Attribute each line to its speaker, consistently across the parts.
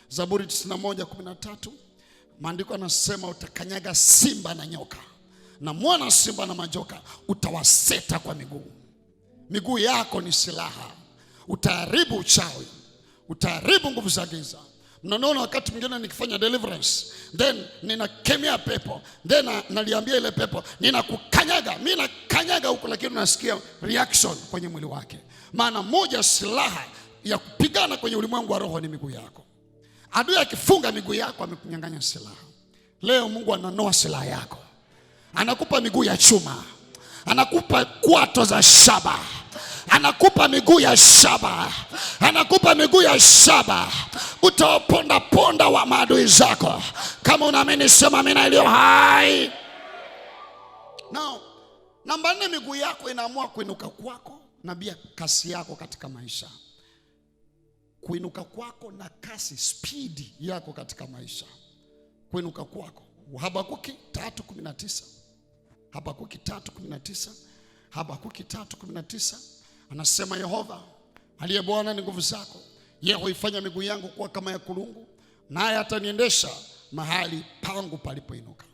Speaker 1: Zaburi 91:13. Maandiko yanasema utakanyaga simba na nyoka, na mwana simba na majoka utawaseta kwa miguu. Miguu yako ni silaha. Utaharibu uchawi, utaharibu nguvu za giza. Mnaona wakati mwingine nikifanya deliverance, then ninakemea pepo, then naliambia ile pepo ninakukanyaga. Mimi nakanyaga huko, lakini unasikia reaction kwenye mwili wake. Maana moja silaha ya kupigana kwenye ulimwengu wa roho ni miguu yako. Adui akifunga miguu yako amekunyang'anya silaha. Leo Mungu ananoa silaha yako. Anakupa miguu ya chuma, anakupa kwato za shaba, anakupa miguu ya shaba, anakupa miguu ya shaba. Utawaponda ponda wa maadui zako. Kama unaamini sema amina iliyo hai. Now, namba 4, miguu yako inaamua kuinuka kwako na pia kasi yako katika maisha. Kuinuka kwako na kasi, speed yako katika maisha. Kuinuka kwako. Habakuki 3:19. Habakuki 3:19. Habakuki 3:19. Anasema Yehova aliye Bwana ni nguvu zako. Yeye huifanya miguu yangu kuwa kama ya kulungu, naye ataniendesha mahali pangu palipoinuka.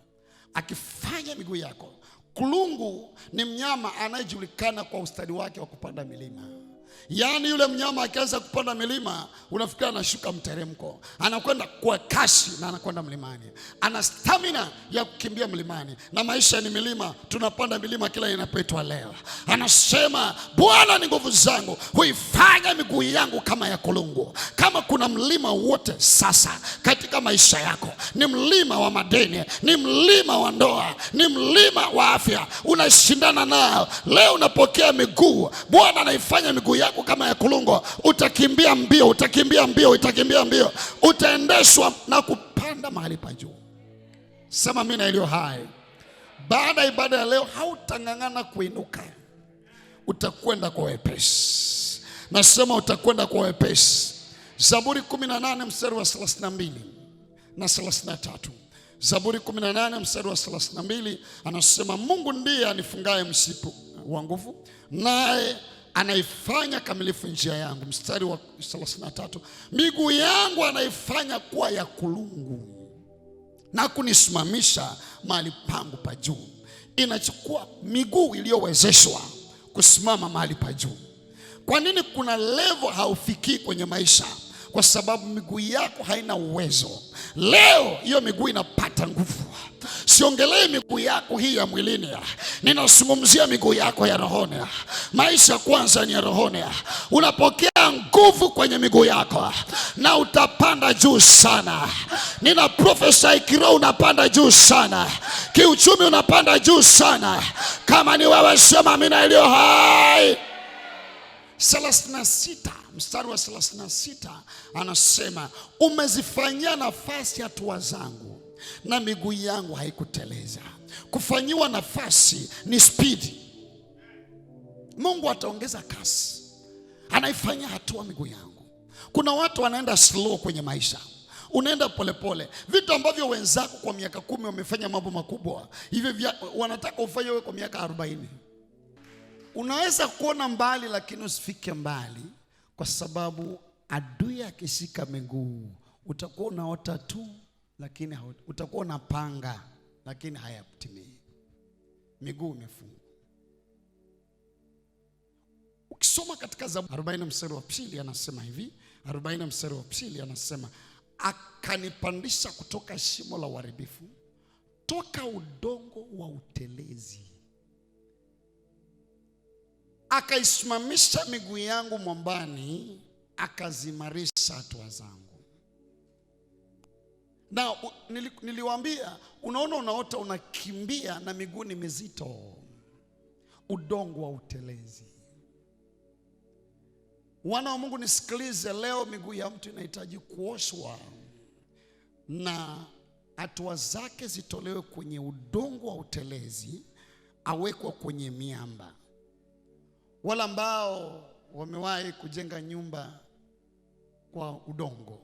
Speaker 1: Akifanya miguu yako. Kulungu ni mnyama anayejulikana kwa ustadi wake wa kupanda milima. Yaani yule mnyama akianza kupanda milima, unafikiri anashuka mteremko. Anakwenda kwa kasi na anakwenda mlimani. Ana stamina ya kukimbia mlimani. Na maisha ni milima, tunapanda milima kila inapoitwa leo. Anasema Bwana ni nguvu zangu, huifanya miguu yangu kama ya kulungu. Kama kuna mlima wote sasa katika maisha yako, ni mlima wa madeni, ni mlima wa ndoa, ni mlima wa afya, unashindana nao, leo unapokea miguu. Bwana anaifanya miguu yako kama ya kulungu. Utakimbia mbio, utakimbia mbio, utakimbia mbio. Utaendeshwa na kupanda mahali pa juu. Sema mimi na iliyo hai. Baada ibada ya leo hautangangana kuinuka. Utakwenda kwa wepesi. Nasema utakwenda kwa wepesi. Zaburi 18 mstari wa 32 na 33. Zaburi 18 mstari wa 32 anasema Mungu ndiye anifungaye msipu wa nguvu, naye anaifanya kamilifu njia yangu. Mstari wa 33, miguu yangu anaifanya kuwa ya kulungu na kunisimamisha mahali pangu pa juu. Inachukua miguu iliyowezeshwa kusimama mahali pa juu. Kwa nini kuna level haufikii kwenye maisha? Kwa sababu miguu yako haina uwezo. Leo hiyo miguu inapata nguvu. Siongelee miguu yako hii ya mwilini, ninazungumzia miguu yako ya rohoni. Maisha kwanza ni ya rohoni. Unapokea nguvu kwenye miguu yako na utapanda juu sana. Nina prophesy kiroho, unapanda juu sana. Kiuchumi unapanda juu sana. Kama ni wewe sema amina iliyo hai. 36 mstari wa 36 anasema umezifanyia nafasi hatua zangu na miguu yangu haikuteleza. Kufanyiwa nafasi ni speed. Mungu ataongeza kasi. Anaifanyia hatua miguu yangu. Kuna watu wanaenda slow kwenye maisha. Unaenda polepole. Vitu ambavyo wenzako kwa miaka 10 wamefanya mambo makubwa, hivi wanataka ufanye wewe kwa miaka 40. Unaweza kuona mbali lakini usifike mbali, kwa sababu adui akishika miguu utakuwa unaota tu, lakini utakuwa unapanga lakini hayatimii. Miguu imefungwa. Ukisoma katika Zaburi 40 mstari wa 2 anasema hivi, 40 mstari wa 2 anasema akanipandisha kutoka shimo la uharibifu, toka udongo wa utelezi. Akaisimamisha miguu yangu mwambani, akazimarisha hatua zangu. Na niliwaambia, unaona unaota unakimbia na miguu ni mizito. Udongo wa utelezi. Wana wa Mungu nisikilize, leo miguu ya mtu inahitaji kuoshwa na hatua zake zitolewe kwenye udongo wa utelezi, awekwa kwenye miamba. Wala ambao wamewahi kujenga nyumba kwa udongo,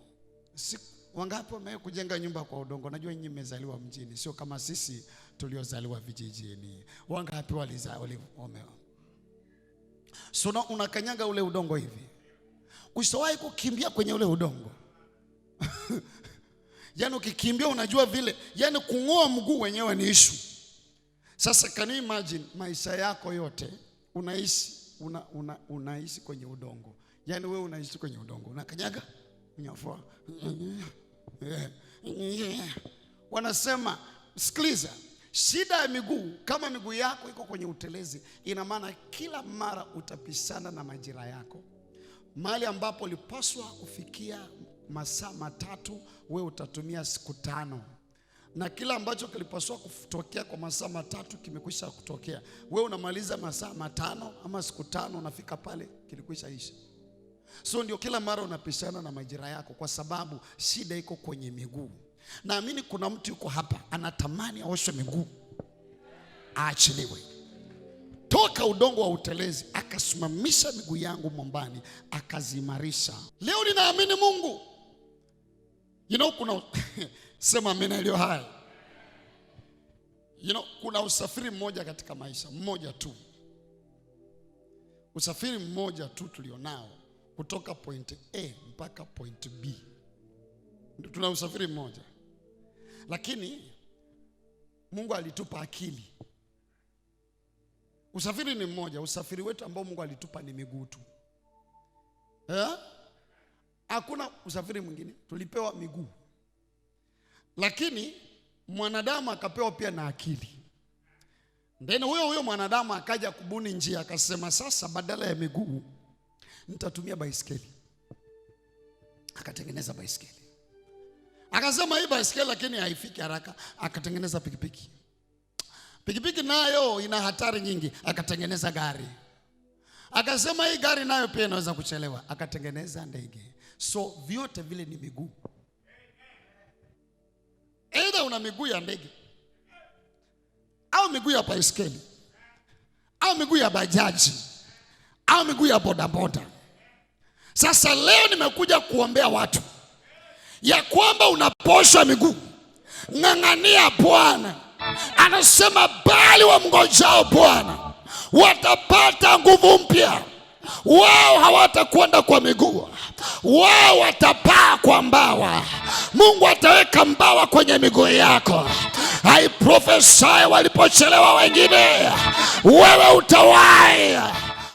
Speaker 1: wangapi wamewahi kujenga nyumba kwa udongo? Najua nyinyi mmezaliwa mjini, sio kama sisi tuliozaliwa vijijini. Wangapi wamewahi? So unakanyaga ule udongo hivi. Usiwahi kukimbia kwenye ule udongo. Yaani ukikimbia unajua vile, yaani kung'oa mguu wenyewe ni issue. Sasa can you imagine maisha yako yote unaishi kwenye udongo. Yaani wewe unaishi kwenye udongo, unakanyaga, unyafua. Wanasema sikiliza, shida ya miguu, kama miguu yako iko kwenye utelezi, ina maana kila mara utapishana na majira yako. Mahali ambapo ulipaswa kufikia masaa 3, wewe utatumia siku 5. Na kila ambacho kilipaswa kutokea kwa masaa 3 kimekwisha kutokea. Wewe unamaliza masaa 5 ama siku 5 unafika pale kilikwisha isha. So ndio kila mara unapishana na majira yako, kwa sababu shida iko kwenye miguu. Naamini kuna mtu yuko hapa anatamani aoshwe miguu, aachiliwe toka udongo wa utelezi, akasimamisha miguu yangu mwambani, akazimarisha. Leo ninaamini Mungu. Kuna sema amina iliyo hai. Kuna usafiri mmoja katika maisha, mmoja tu. Usafiri mmoja tu tulionao kutoka point A mpaka point B. Ndio tuna usafiri mmoja. Lakini Mungu alitupa akili. Usafiri ni mmoja, usafiri wetu ambao Mungu alitupa ni miguu tu. Hakuna usafiri mwingine, tulipewa miguu. Lakini mwanadamu akapewa pia na akili. Ndeni huyo mwanadamu akaja kubuni njia, akasema sasa badala ya miguu nitatumia baisikeli. Akatengeneza baisikeli. Akasema hii baisikeli lakini haifiki haraka, akatengeneza pikipiki. Pikipiki nayo ina hatari nyingi, akatengeneza gari. Akasema hii gari nayo pia inaweza kuchelewa, akatengeneza ndege. So vyote vile ni miguu. Aidha una miguu ya ndege, au miguu ya baisikeli, au miguu ya bajaji, au miguu ya bodaboda. Sasa leo nimekuja kuombea watu ya kwamba unaposha miguu, ng'ang'ania Bwana. Anasema bali wamngojao Bwana watapata nguvu mpya. Wao hawatakwenda kwa miguu, wao watapaa kwa mbawa. Mungu ataweka mbawa kwenye miguu yako. I prophesy, walipochelewa wengine, wewe utawahi.